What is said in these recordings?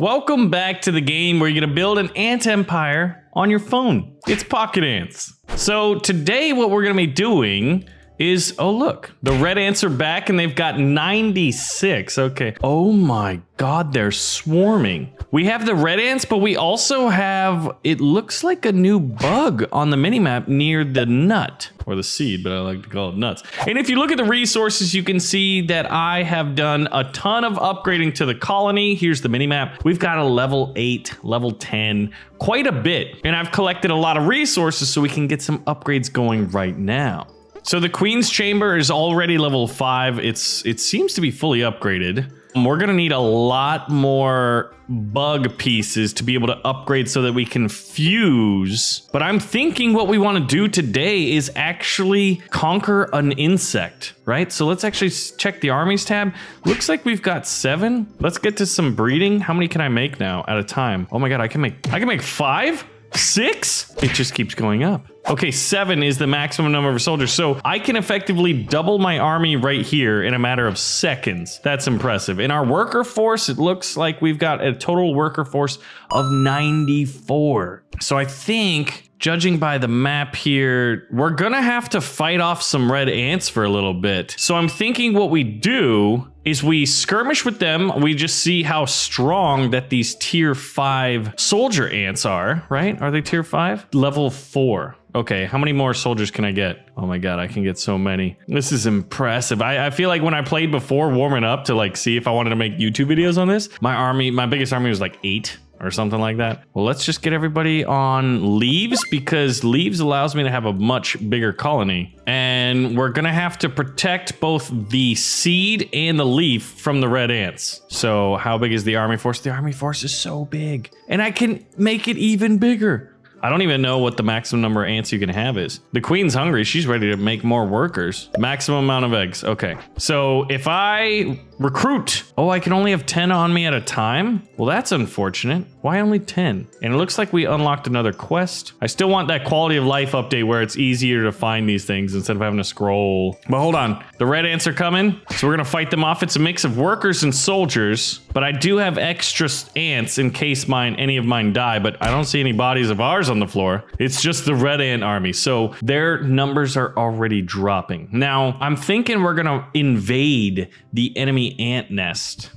Welcome back to the game where you're gonna build an ant empire on your phone. It's Pocket Ants. So today what we're gonna be doing is, oh look, the red ants are back and they've got 96, okay. Oh my God, they're swarming. We have the red ants, but we also have, it looks like a new bug on the minimap near the nut, or the seed, but I like to call it nuts. And if you look at the resources, you can see that I have done a ton of upgrading to the colony. Here's the minimap. We've got a level 8, level 10, quite a bit. And I've collected a lot of resources so we can get some upgrades going right now. So the Queen's Chamber is already level 5. It seems to be fully upgraded. We're gonna need a lot more bug pieces to be able to upgrade so that we can fuse. But I'm thinking what we want to do today is actually conquer an insect, right? So let's actually check the armies tab. Looks like we've got 7. Let's get to some breeding. How many can I make now at a time? Oh my God, I can make 5? 6? It just keeps going up. Okay, 7 is the maximum number of soldiers. So I can effectively double my army right here in a matter of seconds. That's impressive. In our worker force, it looks like we've got a total worker force of 94. So I think, judging by the map here, we're gonna have to fight off some red ants for a little bit. So I'm thinking what we do is we skirmish with them. We just see how strong that these tier 5 soldier ants are, right? Are they tier 5? Level 4. Okay, how many more soldiers can I get? Oh my God, I can get so many. This is impressive. I feel like when I played before, warming up to like see if I wanted to make YouTube videos on this, my biggest army was like 8 or something like that. Well, let's just get everybody on leaves because leaves allows me to have a much bigger colony. And we're gonna have to protect both the seed and the leaf from the red ants. So how big is the army force? The army force is so big and I can make it even bigger. I don't even know what the maximum number of ants you can have is. The queen's hungry. She's ready to make more workers. Maximum amount of eggs. Okay. So if I recruit, oh, I can only have 10 on me at a time. Well, that's unfortunate. Why only 10? And it looks like we unlocked another quest. I still want that quality of life update where it's easier to find these things instead of having to scroll. But hold on. The red ants are coming. So we're going to fight them off. It's a mix of workers and soldiers, but I do have extra ants in case any of mine die, but I don't see any bodies of ours on the floor. It's just the red ant army. So their numbers are already dropping. Now, I'm thinking we're going to invade the enemy ant nest.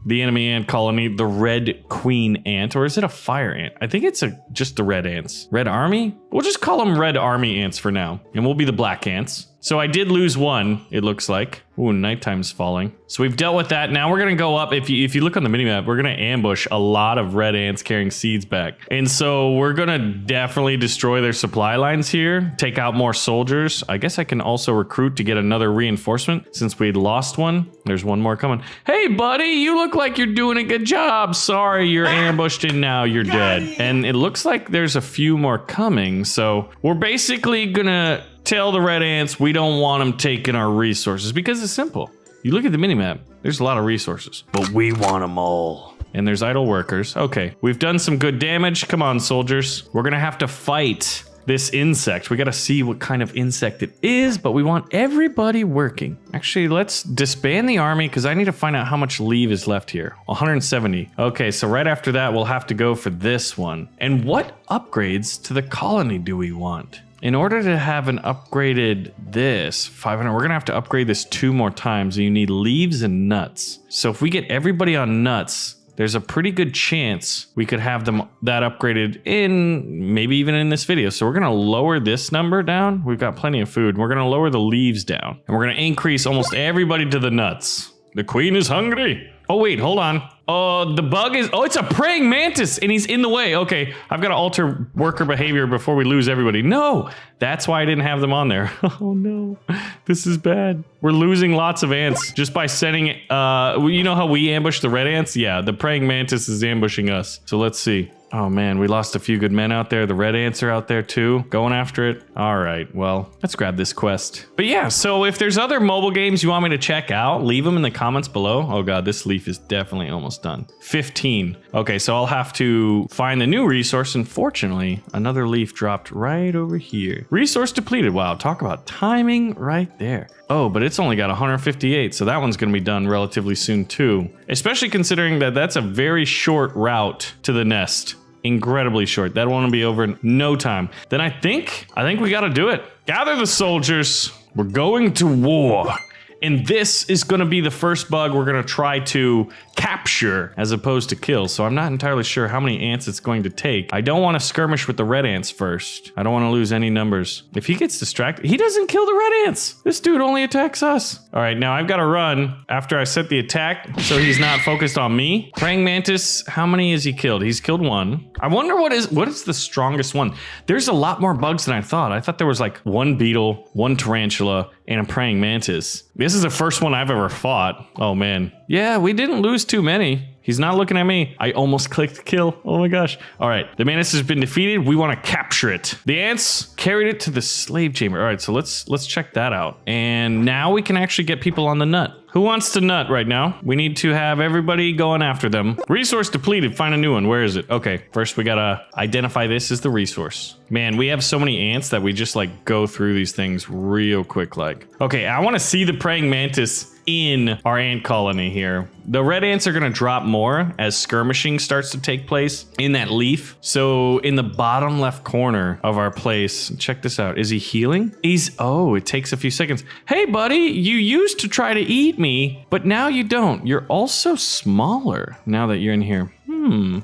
The enemy ant colony, the red queen ant, or is it a fire ant? I think it's just the red ants. Red army? We'll just call them red army ants for now, and we'll be the black ants. So I did lose one, it looks like. Ooh, nighttime's falling. So we've dealt with that. Now we're gonna go up. If you look on the minimap, we're gonna ambush a lot of red ants carrying seeds back. And so we're gonna definitely destroy their supply lines here, take out more soldiers. I guess I can also recruit to get another reinforcement since we'd lost one. There's one more coming. Hey buddy, you look like you're doing a good job. Sorry, you're ambushed and now you're dead. And it looks like there's a few more coming. So we're basically gonna tell the red ants we don't want them taking our resources because it's simple. You look at the minimap, there's a lot of resources, but we want them all. And there's idle workers. Okay, we've done some good damage. Come on, soldiers. We're gonna have to fight this insect. We gotta see what kind of insect it is, but we want everybody working. Actually, let's disband the army because I need to find out how much leave is left here. 170. Okay, so right after that, we'll have to go for this one. And what upgrades to the colony do we want? In order to have an upgraded this 500, we're gonna have to upgrade this 2 more times. And you need leaves and nuts. So if we get everybody on nuts, there's a pretty good chance we could have them that upgraded in maybe even in this video. So we're gonna lower this number down. We've got plenty of food. We're gonna lower the leaves down and we're gonna increase almost everybody to the nuts. The queen is hungry. Oh wait, hold on. The bug is, it's a praying mantis and he's in the way. Okay, I've got to alter worker behavior before we lose everybody. No, that's why I didn't have them on there. Oh no, this is bad. We're losing lots of ants just by setting, you know how we ambush the red ants? Yeah, the praying mantis is ambushing us. So let's see. Oh man, we lost a few good men out there. The red ants are out there too, going after it. All right, well, let's grab this quest. But yeah, so if there's other mobile games you want me to check out, leave them in the comments below. Oh God, this leaf is definitely almost done. 15. Okay, so I'll have to find the new resource. Unfortunately, another leaf dropped right over here. Resource depleted. Wow, talk about timing right there. Oh, but it's only got 158, so that one's gonna be done relatively soon too. especially considering that that's a very short route to the nest. Incredibly short. That one will be over in no time. Then I think we got to do it. Gather the soldiers. We're going to war. And this is going to be the first bug we're going to try to capture as opposed to kill. So I'm not entirely sure how many ants it's going to take. I don't want to skirmish with the red ants first. I don't want to lose any numbers. If he gets distracted, he doesn't kill the red ants. This dude only attacks us. All right, now I've got to run after I set the attack so he's not focused on me. Praying Mantis, how many has he killed? He's killed one. I wonder what is the strongest one. There's a lot more bugs than I thought. I thought there was like one beetle, one tarantula, and a praying mantis. This is the first one I've ever fought. Oh man. Yeah, we didn't lose too many. He's not looking at me. I almost clicked kill. Oh my gosh. All right, the mantis has been defeated. We want to capture it. The ants carried it to the slave chamber. All right, so let's check that out. And now we can actually get people on the nut. Who wants to nut right now? We need to have everybody going after them. Resource depleted, find a new one. Where is it? Okay, first we gotta identify this as the resource. Man, we have so many ants that we just like go through these things real quick like. Okay, I wanna see the praying mantis in our ant colony here. The red ants are gonna drop more as skirmishing starts to take place in that leaf. So in the bottom left corner of our place, check this out. Is he healing? Oh, it takes a few seconds. Hey buddy, you used to try to eat me, but now you don't. You're also smaller now that you're in here.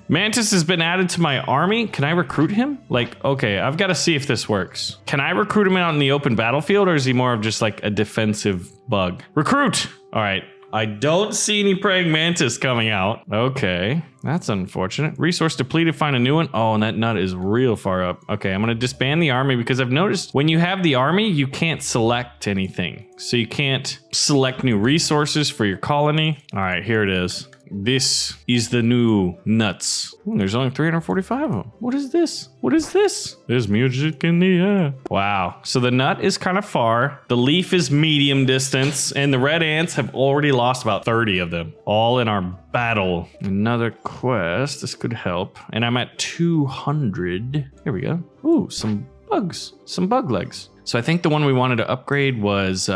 Mantis has been added to my army. Can I recruit him? Like, okay, I've got to see if this works. Can I recruit him out in the open battlefield, or is he more of just like a defensive bug? Recruit! All right. I don't see any praying mantis coming out. Okay, that's unfortunate. Resource depleted, find a new one. Oh, and that nut is real far up. Okay, I'm gonna disband the army because I've noticed when you have the army, you can't select anything. So you can't select new resources for your colony. All right, here it is. This is the new nuts. Ooh, there's only 345 of them. What is this? What is this? There's music in the air. Wow. So the nut is kind of far. The leaf is medium distance. And the red ants have already lost about 30 of them. All in our battle. Another quest. This could help. And I'm at 200. Here we go. Ooh, some bugs. Some bug legs. So I think the one we wanted to upgrade was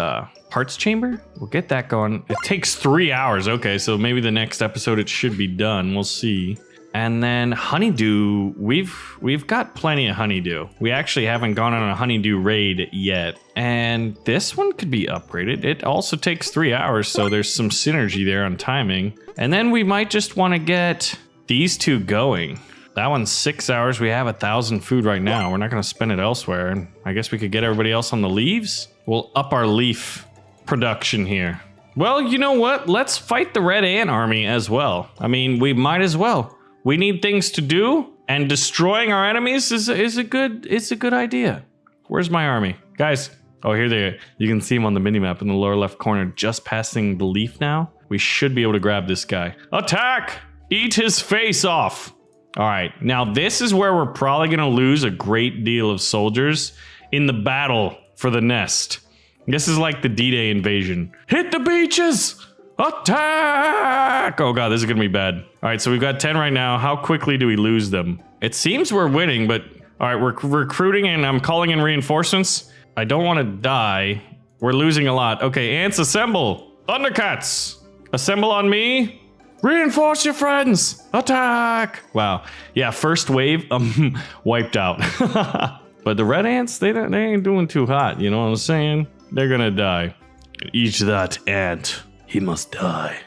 parts chamber. We'll get that going. It takes 3 hours. Okay, so maybe the next episode it should be done. We'll see. And then honeydew, we've got plenty of honeydew. We actually haven't gone on a honeydew raid yet. And this one could be upgraded. It also takes 3 hours, so there's some synergy there on timing. And then we might just want to get these two going. That one's 6 hours. We have 1,000 food right now. We're not going to spend it elsewhere. And I guess we could get everybody else on the leaves. We'll up our leaf production here. Well, you know what? Let's fight the red ant army as well. I mean, we might as well. We need things to do, and destroying our enemies is a good idea. Where's my army? Guys, oh, here they are. You can see them on the minimap in the lower left corner, just passing the leaf now. We should be able to grab this guy. Attack! Eat his face off! All right, now this is where we're probably gonna lose a great deal of soldiers in the battle for the nest. This is like the D-Day invasion. Hit the beaches! Attack! Oh god, this is gonna be bad. All right, so we've got 10 right now. How quickly do we lose them? It seems we're winning, but all right, we're recruiting and I'm calling in reinforcements. I don't want to die. We're losing a lot. Okay, ants assemble. Thundercats, assemble on me. Reinforce your friends! Attack! Wow. Yeah, first wave, wiped out. But the red ants, they ain't doing too hot, you know what I'm saying? They're gonna die. Eat that ant. He must die.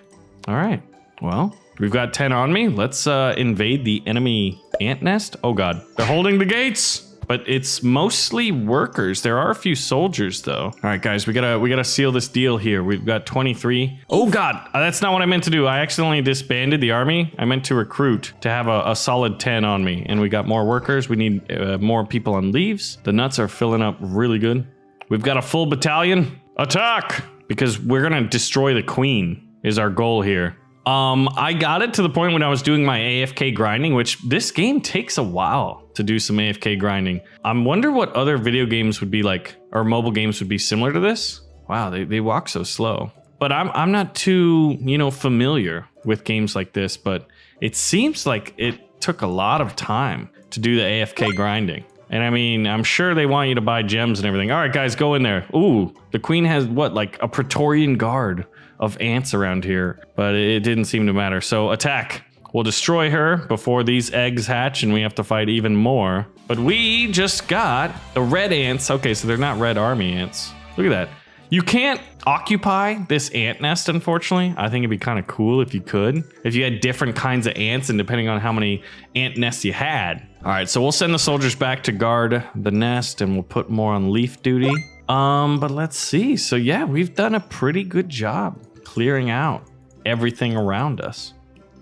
All right, well, we've got 10 on me. Let's invade the enemy ant nest. Oh god, they're holding the gates! But it's mostly workers. There are a few soldiers though. All right, guys, we gotta seal this deal here. We've got 23. Oh god, that's not what I meant to do. I accidentally disbanded the army. I meant to recruit to have a solid 10 on me. And we got more workers. We need more people on leaves. The nuts are filling up really good. We've got a full battalion. Attack! Because we're gonna destroy the queen is our goal here. I got it to the point when I was doing my AFK grinding, which this game takes a while to do some AFK grinding. I wonder what other video games would be like, or mobile games would be similar to this. Wow, they walk so slow. But I'm not too, you know, familiar with games like this, but it seems like it took a lot of time to do the AFK grinding. And I mean, I'm sure they want you to buy gems and everything. All right, guys, go in there. Ooh, the queen has what, like a Praetorian guard. of ants around here, but it didn't seem to matter. So attack. We'll destroy her before these eggs hatch and we have to fight even more. But we just got the red ants. Okay, so they're not red army ants. Look at that. You can't occupy this ant nest, unfortunately. I think it'd be kind of cool if you could. If you had different kinds of ants and depending on how many ant nests you had. All right, so we'll send the soldiers back to guard the nest and we'll put more on leaf duty. But let's see. So yeah, we've done a pretty good job clearing out everything around us.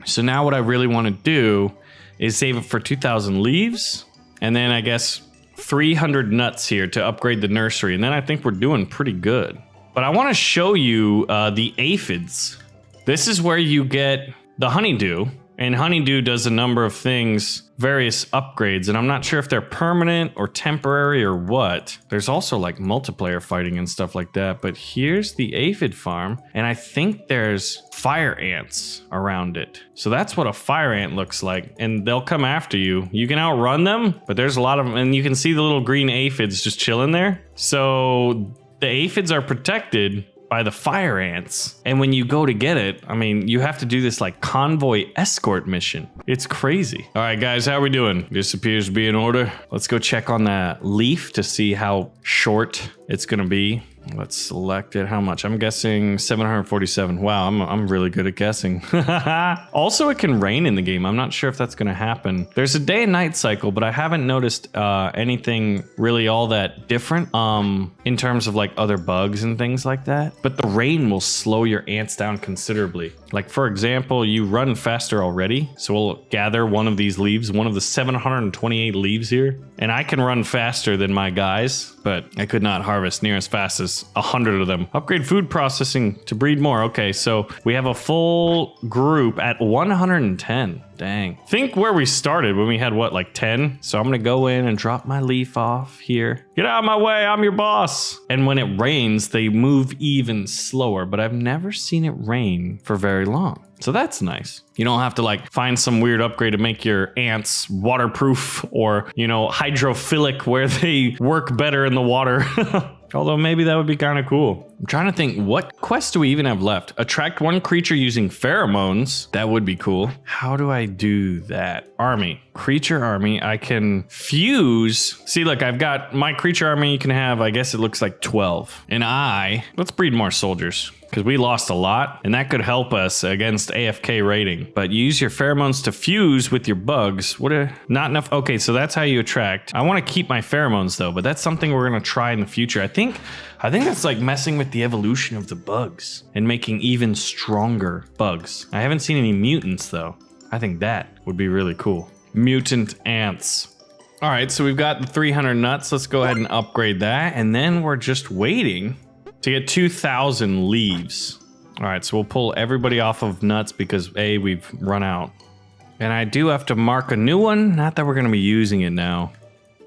So now what I really want to do is save it for 2,000 leaves and then I guess 300 nuts here to upgrade the nursery. And then I think we're doing pretty good. But I want to show you the aphids. This is where you get the honeydew. And honeydew does a number of things, various upgrades, and I'm not sure if they're permanent or temporary or what. There's also like multiplayer fighting and stuff like that, but here's the aphid farm, and I think there's fire ants around it. So that's what a fire ant looks like, and they'll come after you. You can outrun them, but there's a lot of them, and you can see the little green aphids just chilling there. So the aphids are protected by the fire ants. And when you go to get it, I mean, you have to do this like convoy escort mission. It's crazy. All right, guys, how are we doing? This appears to be in order. Let's go check on that leaf to see how short it's gonna be. Let's select it. How much? I'm guessing 747. Wow, I'm really good at guessing. Also, it can rain in the game. I'm not sure if that's going to happen. There's a day and night cycle, but I haven't noticed anything really all that different in terms of like other bugs and things like that. But the rain will slow your ants down considerably. Like, for example, you run faster already. So we'll gather one of these leaves, one of the 728 leaves here. And I can run faster than my guys, but I could not harvest near as fast as 100 of them. Upgrade food processing to breed more. Okay, so we have a full group at 110. Dang. Think where we started when we had what, like 10? So I'm gonna go in and drop my leaf off here. Get out of my way, I'm your boss. And when it rains, they move even slower, but I've never seen it rain for very long. So that's nice. You don't have to like find some weird upgrade to make your ants waterproof or, you know, hydrophilic where they work better in the water. Although maybe that would be kind of cool. I'm trying to think, what quest do we even have left? Attract one creature using pheromones. That would be cool. How do I do that? Army. Creature army. I can fuse. See, look, I've got my creature army. You can have, I guess it looks like 12. And let's breed more soldiers, because we lost a lot, and that could help us against AFK raiding. But you use your pheromones to fuse with your bugs. Not enough. Okay, so that's how you attract. I want to keep my pheromones though, but that's something we're gonna try in the future. I think that's like messing with the evolution of the bugs and making even stronger bugs. I haven't seen any mutants though. I think that would be really cool. Mutant ants. All right, so we've got the 300 nuts. Let's go ahead and upgrade that, and then we're just waiting to get 2,000 leaves. All right, so we'll pull everybody off of nuts because we've run out. And I do have to mark a new one. Not that we're gonna be using it now.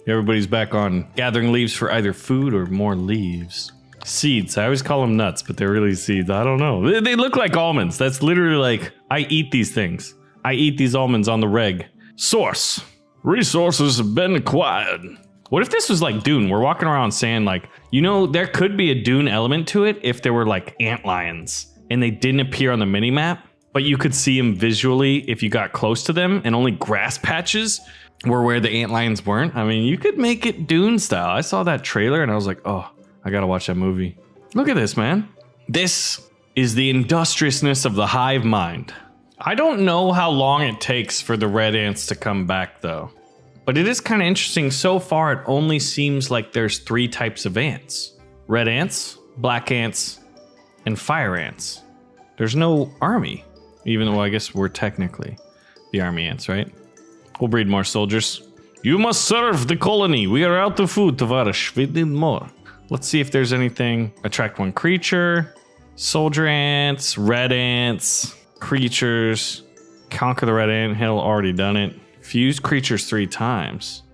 Everybody's back on gathering leaves for either food or more leaves. Seeds, I always call them nuts, but they're really seeds. I don't know. They look like almonds. That's literally like, I eat these things. I eat these almonds on the reg. Source, resources have been acquired. What if this was like Dune? We're walking around saying like, you know, there could be a Dune element to it if there were like ant lions and they didn't appear on the minimap, but you could see them visually if you got close to them, and only grass patches were where the ant lions weren't. I mean, you could make it Dune style. I saw that trailer and I was like, oh, I gotta watch that movie. Look at this, man. This is the industriousness of the hive mind. I don't know how long it takes for the red ants to come back though. But it is kind of interesting. So far, it only seems like there's 3 types of ants. Red ants, black ants, and fire ants. There's no army, even though I guess we're technically the army ants, right? We'll breed more soldiers. You must serve the colony. We are out of food, Tavarish. We need more. Let's see if there's anything. Attract one creature. Soldier ants, red ants, creatures. Conquer the red ant hill, already done it. Fuse creatures 3 times.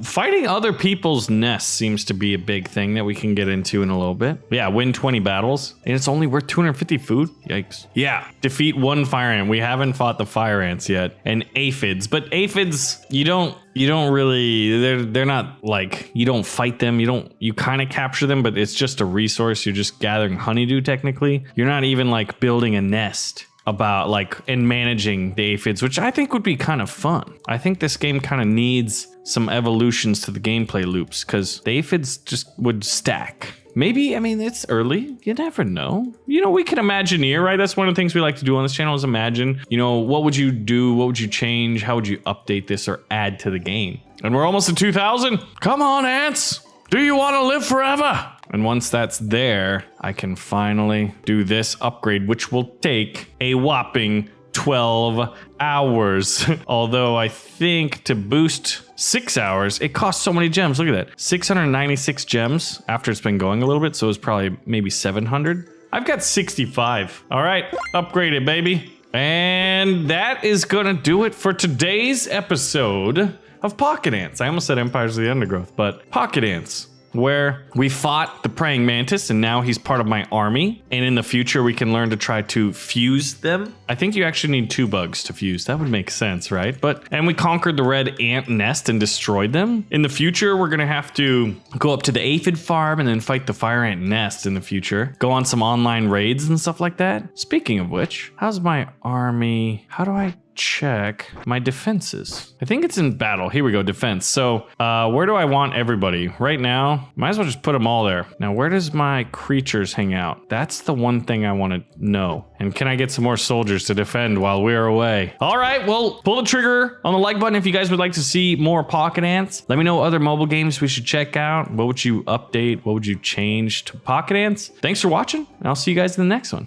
Fighting other people's nests seems to be a big thing that we can get into in a little bit. Yeah, win 20 battles. And it's only worth 250 food? Yikes. Yeah, defeat 1 fire ant. We haven't fought the fire ants yet. And aphids. But aphids, you don't really, they're not like, you don't fight them. You kind of capture them, but it's just a resource. You're just gathering honeydew technically. You're not even like building a nest about like and managing the aphids, which I think would be kind of fun. I think this game kind of needs some evolutions to the gameplay loops because the aphids just would stack. Maybe, I mean, it's early. You never know. You know, we can Imagineer, right? That's one of the things we like to do on this channel is imagine, you know, what would you do? What would you change? How would you update this or add to the game? And we're almost at 2,000. Come on, ants. Do you want to live forever? And once that's there, I can finally do this upgrade, which will take a whopping 12 hours. Although I think to boost 6 hours, it costs so many gems. Look at that. 696 gems after it's been going a little bit. So it's probably maybe 700. I've got 65. All right, upgrade it, baby. And that is gonna do it for today's episode of Pocket Ants. I almost said Empires of the Undergrowth, but Pocket Ants, where we fought the Preying Mantis and now he's part of my army. And in the future, we can learn to try to fuse them. I think you actually need 2 bugs to fuse. That would make sense, right? And we conquered the red ant nest and destroyed them. In the future, we're gonna have to go up to the aphid farm and then fight the fire ant nest in the future. Go on some online raids and stuff like that. Speaking of which, how's my army? How do I check my defenses? I think it's in battle. Here we go, defense. So where do I want everybody? Right now, might as well just put them all there. Now, where does my creatures hang out? That's the one thing I want to know. And can I get some more soldiers to defend while we're away? All right, well, pull the trigger on the like button if you guys would like to see more Pocket Ants. Let me know other mobile games we should check out. What would you update? What would you change to Pocket Ants? Thanks for watching, and I'll see you guys in the next one.